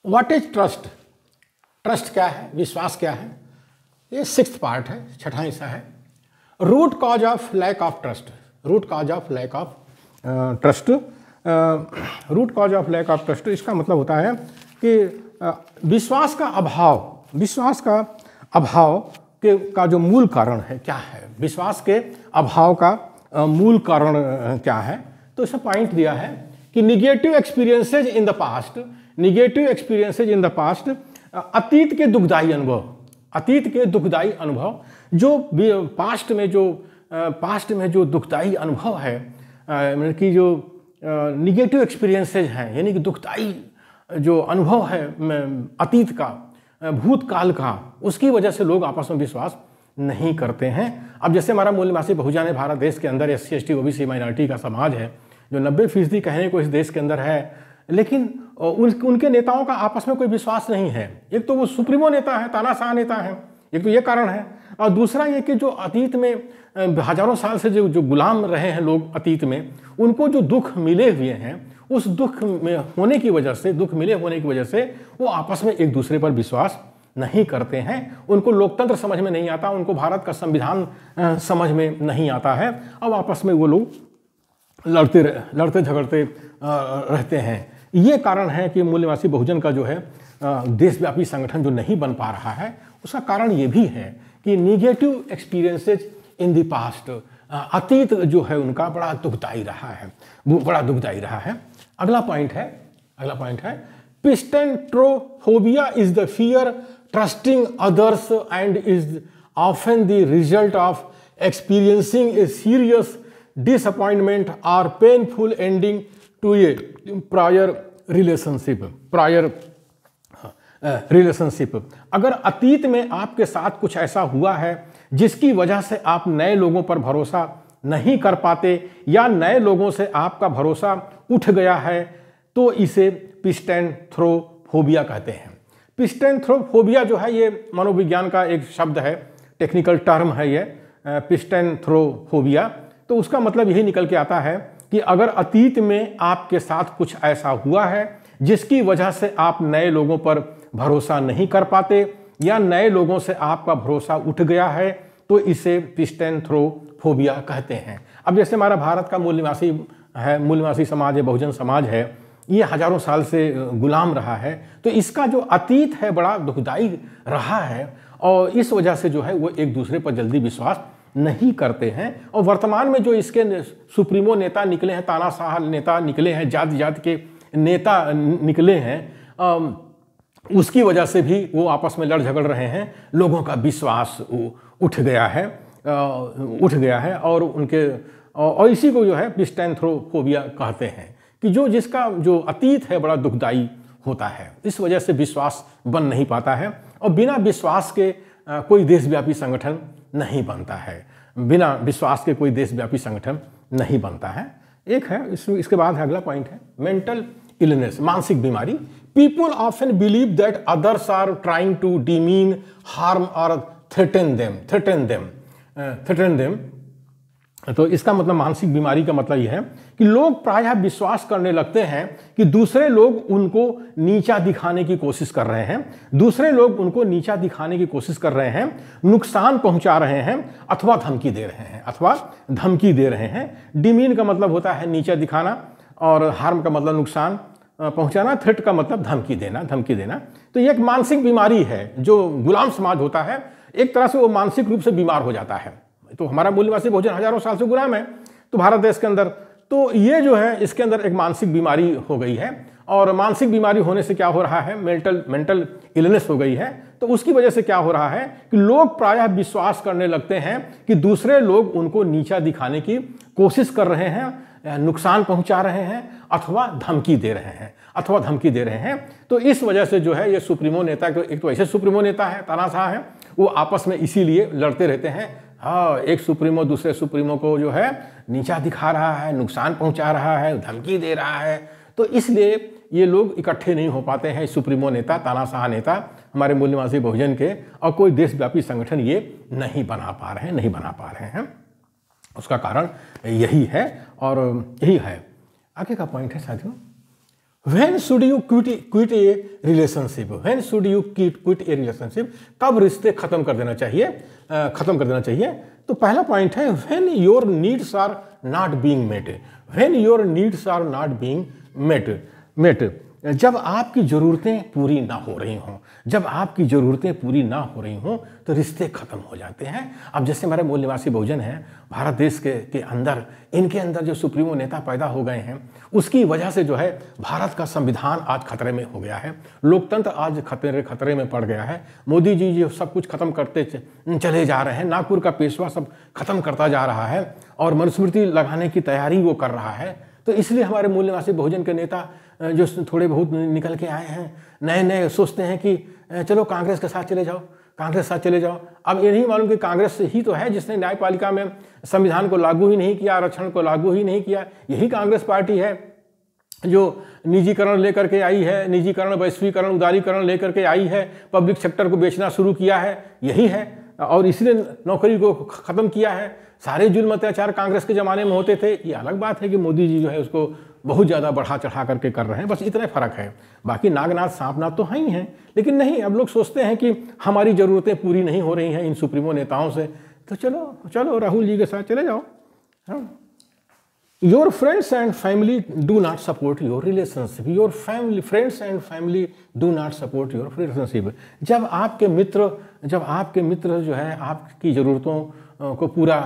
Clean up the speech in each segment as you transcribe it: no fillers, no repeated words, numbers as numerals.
What is trust? Trust क्या है, विश्वास क्या है? ये 6th पार्ट है, 6वां हिस्सा है। Root cause of lack of trust. Root cause of lack of trust. Root cause of lack of trust, इसका मतलब होता है कि विश्वास का अभाव। विश्वास का अभाव का जो मूल कारण है क्या है, विश्वास के अभाव का मूल कारण क्या है? तो इसमें पॉइंट दिया है कि negative experiences in the past, negative experiences in the past, अतीत के दुखदायी अनुभव, अतीत के दुखदायी अनुभव, जो पास्ट में जो दुखदायी अनुभव है, मतलब कि जो निगेटिव एक्सपीरियंसेज हैं, यानी कि दुखदायी जो अनुभव है अतीत का, भूतकाल का, उसकी वजह से लोग आपस में विश्वास नहीं करते हैं। अब जैसे हमारा मूल निवासी बहुजन है भारत देश के अंदर, SC ST OBC माइनॉरिटी का समाज है जो 90% कहने को इस देश के अंदर है, लेकिन उनके नेताओं का आपस में कोई विश्वास नहीं है। एक तो वो सुप्रीमो नेता है, तानाशाह नेता है, एक तो ये कारण है, और दूसरा ये कि जो अतीत में हजारों साल से जो गुलाम रहे हैं लोग अतीत में, उनको जो दुख मिले हुए हैं, उस दुख में होने की वजह से, दुख मिले होने की वजह से वो आपस में एक दूसरे पर विश्वास नहीं करते हैं। उनको लोकतंत्र समझ में नहीं आता, उनको भारत का संविधान समझ में नहीं आता है। अब आपस में वो लोग लड़ते झगड़ते रहते हैं। ये कारण है कि मूल निवासी बहुजन का जो है देशव्यापी संगठन जो नहीं बन पा रहा है, उसका कारण ये भी है कि negative experiences in the past, अतीत जो है उनका बड़ा दुखदायी रहा है, वो बड़ा दुखदायी रहा है। अगला पॉइंट है pistanthrophobia is the fear trusting others and is often the result of experiencing a serious disappointment और painful ending to a prior relationship. अगर अतीत में आपके साथ कुछ ऐसा हुआ है जिसकी वजह से आप नए लोगों पर भरोसा नहीं कर पाते या नए लोगों से आपका भरोसा उठ गया है, तो इसे पिस्टेंथ्रोफोबिया कहते हैं। पिस्टेंथ्रोफोबिया जो है ये मनोविज्ञान का एक शब्द है, टेक्निकल टर्म है ये पिस्टेंथ्रोफोबिया। तो उसका मतलब यही निकल के आता है कि अगर अतीत में आपके साथ कुछ ऐसा हुआ है जिसकी वजह से आप नए लोगों पर भरोसा नहीं कर पाते या नए लोगों से आपका भरोसा उठ गया है, तो इसे पिस्टेंथ्रोफोबिया कहते हैं। अब जैसे हमारा भारत का मूल निवासी समाज है, बहुजन समाज है, ये हजारों साल से गुलाम रहा है, तो इसका जो अतीत है बड़ा दुखदायी रहा है और इस वजह से जो है वो एक दूसरे पर जल्दी विश्वास नहीं करते हैं। और वर्तमान में जो इसके सुप्रीमो नेता निकले हैं, तानाशाह नेता निकले हैं, जात के नेता निकले हैं, उसकी वजह से भी वो आपस में लड़ झगड़ रहे हैं, लोगों का विश्वास उठ गया है और इसी को जो है पिस्टेंथ्रोफोबिया कहते हैं कि जिसका जो अतीत है बड़ा दुखदायी होता है, इस वजह से विश्वास बन नहीं पाता है और बिना विश्वास के कोई देशव्यापी संगठन नहीं बनता है, बिना विश्वास के कोई देशव्यापी संगठन नहीं बनता है। एक है इसके बाद है अगला पॉइंट है मेंटल इलनेस, मानसिक बीमारी। People often believe that others are trying to demean, harm और थ्रेटन देम। तो इसका मतलब मानसिक बीमारी का मतलब यह है कि लोग प्रायः विश्वास करने लगते हैं कि दूसरे लोग उनको नीचा दिखाने की कोशिश कर रहे हैं, नुकसान पहुंचा रहे हैं अथवा धमकी दे रहे हैं। डिमीन का मतलब होता है नीचा दिखाना और हार्म का मतलब नुकसान पहुंचाना, थ्रेट का मतलब धमकी देना। तो ये एक मानसिक बीमारी है। जो गुलाम समाज होता है एक तरह से वो मानसिक रूप से बीमार हो जाता है। तो हमारा मूल निवासी बहुजन हजारों साल से गुलाम है तो भारत देश के अंदर, तो ये जो है इसके अंदर एक मानसिक बीमारी हो गई है और मानसिक बीमारी होने से क्या हो रहा है, मेंटल इलनेस हो गई है। तो उसकी वजह से क्या हो रहा है कि लोग प्रायः विश्वास करने लगते हैं कि दूसरे लोग उनको नीचा दिखाने की कोशिश कर रहे हैं, नुकसान पहुंचा रहे हैं अथवा धमकी दे रहे हैं। तो इस वजह से जो है ये सुप्रीमो नेता, एक तो ऐसे सुप्रीमो नेता है, तानाशाह है, वो आपस में इसीलिए लड़ते रहते हैं। हाँ, एक सुप्रीमो दूसरे सुप्रीमो को जो है नीचा दिखा रहा है, नुकसान पहुंचा रहा है, धमकी दे रहा है। तो इसलिए ये लोग इकट्ठे नहीं हो पाते हैं, सुप्रीमो नेता, तानाशाह नेता हमारे मूल निवासी बहुजन के, और कोई देशव्यापी संगठन ये नहीं बना पा रहे हैं। उसका कारण यही है और यही है। आगे का पॉइंट है साथियों, when should you quit A relationship, when should you quit A relationship, कब रिश्ते खत्म कर देना चाहिए, तो पहला पॉइंट है when your needs are not being met, when your needs are not being met, जब आपकी ज़रूरतें पूरी ना हो रही हों, जब आपकी ज़रूरतें पूरी ना हो रही हों तो रिश्ते ख़त्म हो जाते हैं। अब जैसे हमारे मूल निवासी बहुजन हैं, भारत देश के अंदर इनके अंदर जो सुप्रीमो नेता पैदा हो गए हैं, उसकी वजह से जो है भारत का संविधान आज खतरे में हो गया है, लोकतंत्र आज खतरे में पड़ गया है। मोदी जी जो सब कुछ खत्म करते चले जा रहे हैं, नागपुर का पेशवा सब खत्म करता जा रहा है और मनुस्मृति लगाने की तैयारी वो कर रहा है। तो इसलिए हमारे मूल निवासी बहुजन के नेता जो थोड़े बहुत निकल के आए हैं, नए नए सोचते हैं कि चलो कांग्रेस के साथ चले जाओ, कांग्रेस के साथ चले जाओ। अब ये नहीं मालूम कि कांग्रेस ही तो है जिसने न्यायपालिका में संविधान को लागू ही नहीं किया, आरक्षण को लागू ही नहीं किया। यही कांग्रेस पार्टी है जो निजीकरण लेकर के आई है, निजीकरण, वैश्वीकरण, उदारीकरण लेकर के आई है, पब्लिक सेक्टर को बेचना शुरू किया है, यही है। और इसलिए नौकरी को ख़त्म किया है। सारे जुल्म अत्याचार कांग्रेस के ज़माने में होते थे। ये अलग बात है कि मोदी जी जो है उसको बहुत ज़्यादा बढ़ा चढ़ा करके कर रहे हैं, बस इतना फ़र्क है। बाकी नागनाथ सांपनाथ तो हैं ही हैं, लेकिन नहीं, अब लोग सोचते हैं कि हमारी ज़रूरतें पूरी नहीं हो रही हैं इन सुप्रीमो नेताओं से, तो चलो राहुल जी के साथ चले जाओ। Your friends and family do not support your relationship, your family, friends and family do not support your relationship. जब आपके मित्र जो है आपकी ज़रूरतों को पूरा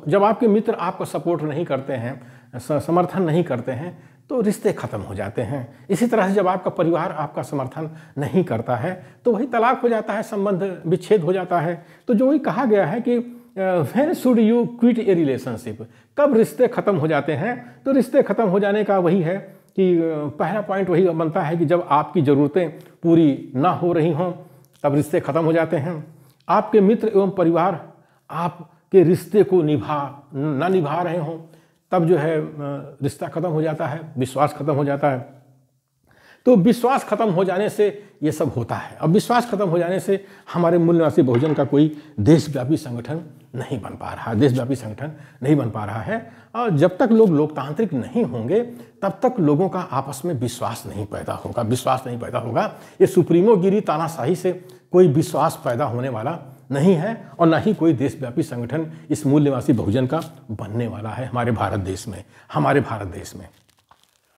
जब आपके मित्र आपका सपोर्ट नहीं करते हैं, समर्थन नहीं करते हैं, तो रिश्ते ख़त्म हो जाते हैं। इसी तरह से जब आपका परिवार आपका समर्थन नहीं करता है तो वही तलाक हो जाता है, संबंध विच्छेद हो जाता है। तो जो वही कहा गया है कि when should you quit A relationship, कब रिश्ते ख़त्म हो जाते हैं, तो रिश्ते ख़त्म हो जाने का वही है कि पहला पॉइंट वही बनता है कि जब आपकी ज़रूरतें पूरी ना हो रही हों तब रिश्ते ख़त्म हो जाते हैं। आपके मित्र एवं परिवार आपके रिश्ते को ना निभा रहे हों तब जो है रिश्ता ख़त्म हो जाता है, विश्वास ख़त्म हो जाता है। तो विश्वास खत्म हो जाने से ये सब होता है। अब विश्वास खत्म हो जाने से हमारे मूल निवासी बहुजन का कोई देशव्यापी संगठन नहीं बन पा रहा, देशव्यापी संगठन नहीं बन पा रहा है। और जब तक लोग लोकतांत्रिक नहीं होंगे तब तक लोगों का आपस में विश्वास नहीं पैदा होगा। ये सुप्रीमोगिरी तानाशाही से कोई विश्वास पैदा होने वाला नहीं है और न ही कोई देशव्यापी संगठन इस मूल निवासी बहुजन का बनने वाला है हमारे भारत देश में।